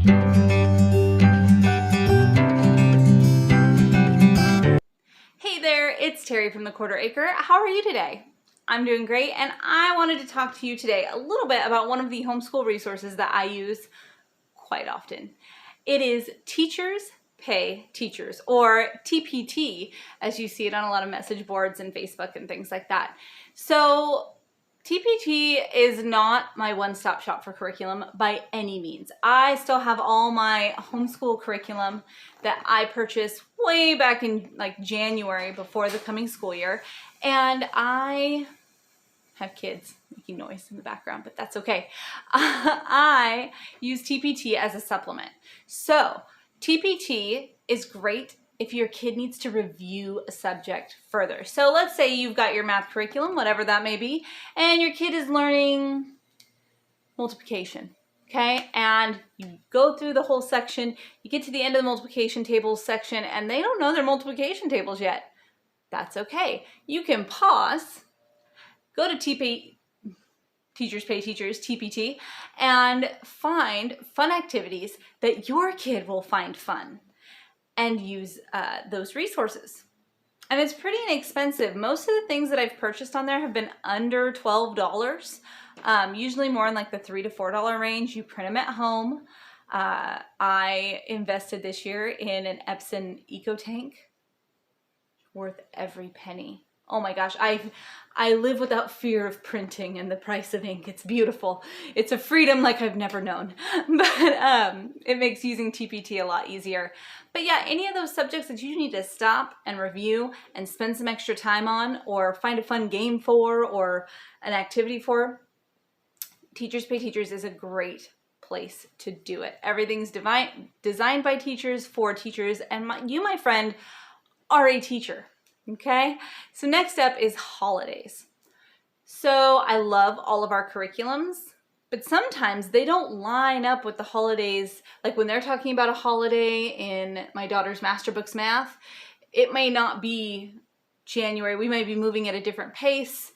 Hey there, it's Terry from the Quarter Acre. How are you today? I'm doing great, and I wanted to talk to you today a little bit about one of the homeschool resources that I use quite often. It is Teachers Pay Teachers, or TPT, as you see it on a lot of message boards and Facebook and things like that. So TPT is not my one-stop shop for curriculum by any means. I still have all my homeschool curriculum that I purchased way back in like January before the coming school year, and I have kids making noise in the background, but that's okay. I use TPT as a supplement. So TPT is great if your kid needs to review a subject further. So let's say you've got your math curriculum, whatever that may be, and your kid is learning multiplication, okay? And you go through the whole section, you get to the end of the multiplication tables section, and they don't know their multiplication tables yet. That's okay. You can pause, go to Teachers Pay Teachers, TPT, and find fun activities that your kid will find fun and use those resources. And it's pretty inexpensive. Most of the things that I've purchased on there have been under $12, usually more in like the $3 to $4 range. You print them at home. I invested this year in an Epson Eco Tank, worth every penny. Oh my gosh, I live without fear of printing and the price of ink. It's beautiful. It's a freedom like I've never known. But it makes using TPT a lot easier. But yeah, any of those subjects that you need to stop and review and spend some extra time on, or find a fun game for, or an activity for, Teachers Pay Teachers is a great place to do it. Everything's designed by teachers for teachers, and you, my friend, are a teacher. Okay, so next up is holidays. So I love all of our curriculums, but sometimes they don't line up with the holidays. Like when they're talking about a holiday in my daughter's Master Books Math, it may not be January. We may be moving at a different pace.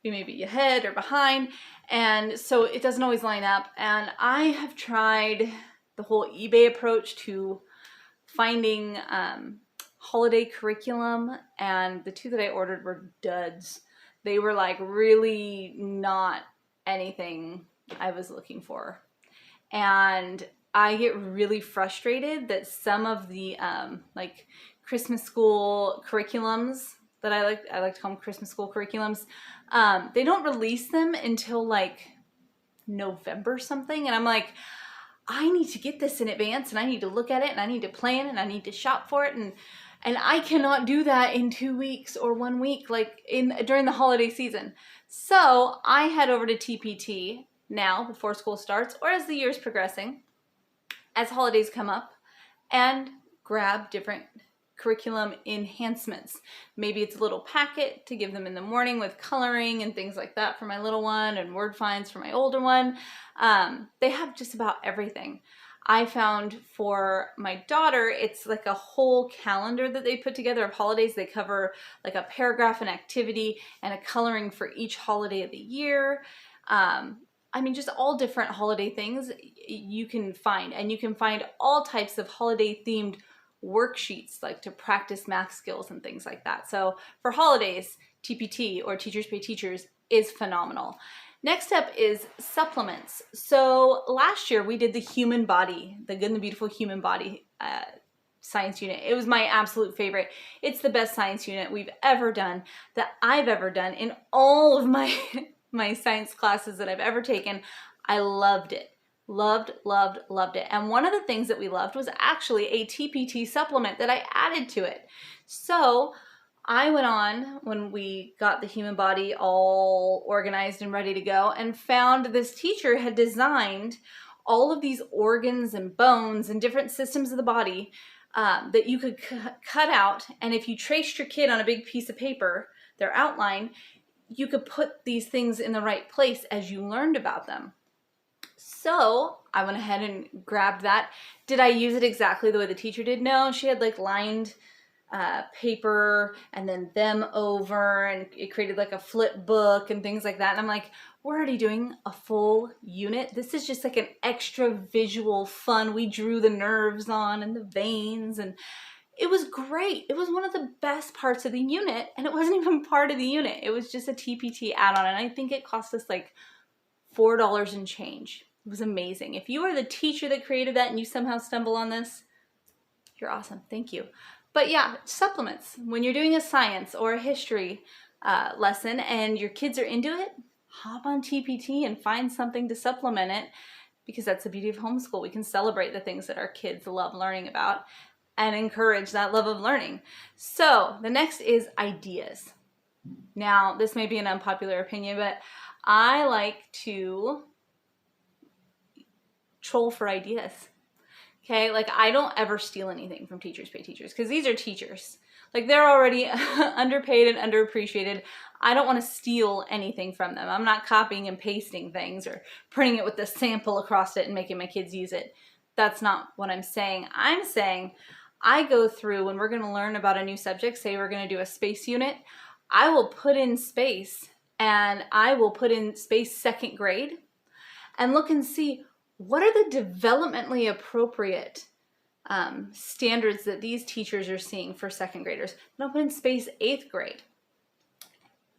We may be ahead or behind. And so it doesn't always line up. And I have tried the whole eBay approach to finding holiday curriculum, and the two that I ordered were duds. They were like really not anything I was looking for. And I get really frustrated that some of the like Christmas school curriculums that I like to call them Christmas school curriculums, they don't release them until like November something, and I'm like, I need to get this in advance, and I need to look at it, and I need to plan, and I need to shop for it, and I cannot do that in 2 weeks or 1 week, like during the holiday season. So I head over to TPT now before school starts, or as the year's progressing, as holidays come up, and grab different curriculum enhancements. Maybe it's a little packet to give them in the morning with coloring and things like that for my little one, and word finds for my older one. They have just about everything. I found for my daughter, it's like a whole calendar that they put together of holidays. They cover like a paragraph, an activity, and a coloring for each holiday of the year. I mean, just all different holiday things you can find. And you can find all types of holiday themed worksheets, like to practice math skills and things like that. So for holidays, TPT, or Teachers Pay Teachers, is phenomenal. Next up is supplements. So last year we did the human body, the Good and the Beautiful Human Body science unit. It was my absolute favorite. It's the best science unit we've ever done, that I've ever done in all of my my science classes that I've ever taken. I loved it. Loved it. And one of the things that we loved was actually a TPT supplement that I added to it. So I went on, when we got the human body all organized and ready to go, and found this teacher had designed all of these organs and bones and different systems of the body that you could cut out. And if you traced your kid on a big piece of paper, their outline, you could put these things in the right place as you learned about them. So I went ahead and grabbed that. Did I use it exactly the way the teacher did? No, she had like lined paper and then them over, and it created like a flip book and things like that. And I'm like, we're already doing a full unit. This is just like an extra visual fun. We drew the nerves on and the veins, and it was great. It was one of the best parts of the unit, and it wasn't even part of the unit. It was just a TPT add-on, and I think it cost us like $4 and change. It was amazing. If you are the teacher that created that and you somehow stumble on this, you're awesome. Thank you. But yeah, supplements. When you're doing a science or a history lesson and your kids are into it, hop on TPT and find something to supplement it, because that's the beauty of homeschool. We can celebrate the things that our kids love learning about and encourage that love of learning. So the next is ideas. Now, this may be an unpopular opinion, but I like to troll for ideas. Okay, like I don't ever steal anything from Teachers Pay Teachers, because these are teachers. Like they're already underpaid and underappreciated. I don't want to steal anything from them. I'm not copying and pasting things or printing it with the sample across it and making my kids use it. That's not what I'm saying. I'm saying I go through, when we're going to learn about a new subject, say we're going to do a space unit, I will put in space, and I will put in space second grade and look and see what are the developmentally appropriate standards that these teachers are seeing for second graders. Then I'll put in space 8th grade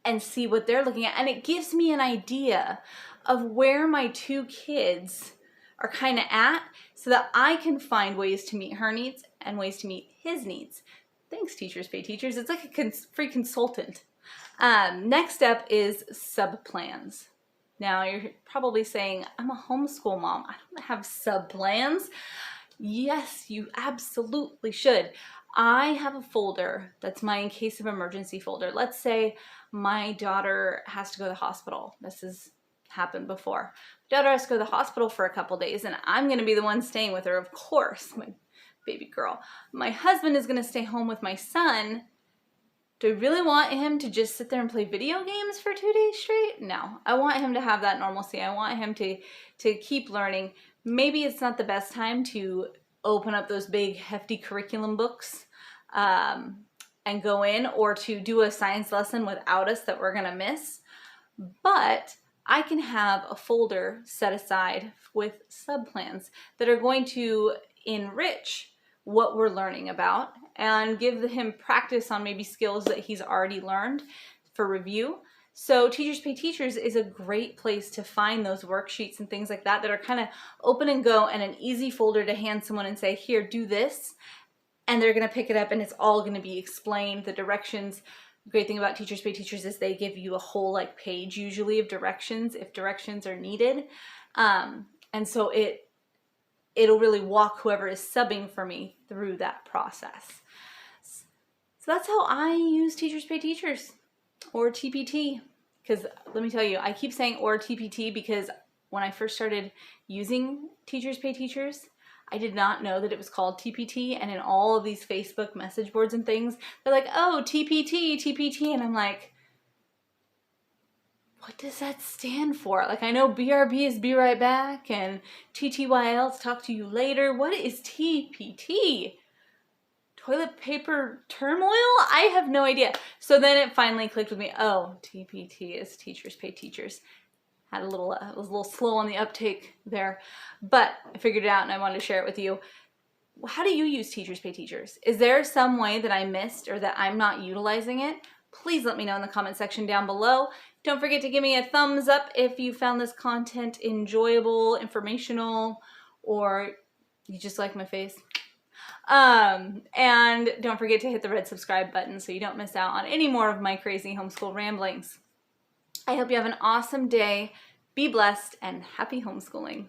and see what they're looking at. And it gives me an idea of where my two kids are kind of at, so that I can find ways to meet her needs and ways to meet his needs. Thanks, Teachers Pay Teachers. It's like a free consultant. Next step is sub-plans. Now, you're probably saying, I'm a homeschool mom. I don't have sub-plans. Yes, you absolutely should. I have a folder that's my in case of emergency folder. Let's say my daughter has to go to the hospital. This has happened before. My daughter has to go to the hospital for a couple days, and I'm going to be the one staying with her, of course, my baby girl. My husband is going to stay home with my son. Do I really want him to just sit there and play video games for 2 days straight? No. I want him to have that normalcy. I want him to keep learning. Maybe it's not the best time to open up those big hefty curriculum books and go in, or to do a science lesson without us that we're going to miss. But I can have a folder set aside with sub-plans that are going to enrich what we're learning about and give him practice on maybe skills that he's already learned for review. So Teachers Pay Teachers is a great place to find those worksheets and things like that that are kind of open and go, and an easy folder to hand someone and say, here, do this. And they're going to pick it up and it's all going to be explained, the directions. The great thing about Teachers Pay Teachers is they give you a whole page usually of directions if directions are needed. And so it'll really walk whoever is subbing for me through that process. So that's how I use Teachers Pay Teachers, or TPT. Because let me tell you, I keep saying or TPT because when I first started using Teachers Pay Teachers, I did not know that it was called TPT, and in all of these Facebook message boards and things, they're like, oh, TPT, TPT, and I'm like, what does that stand for? Like, I know BRB is be right back, and TTYL is talk to you later. What is TPT? Toilet paper turmoil? I have no idea. So then it finally clicked with me. Oh, TPT is Teachers Pay Teachers. Had was a little slow on the uptake there, but I figured it out and I wanted to share it with you. How do you use Teachers Pay Teachers? Is there some way that I missed or that I'm not utilizing it? Please let me know in the comment section down below. Don't forget to give me a thumbs up if you found this content enjoyable, informational, or you just like my face. And don't forget to hit the red subscribe button so you don't miss out on any more of my crazy homeschool ramblings. I hope you have an awesome day. Be blessed and happy homeschooling.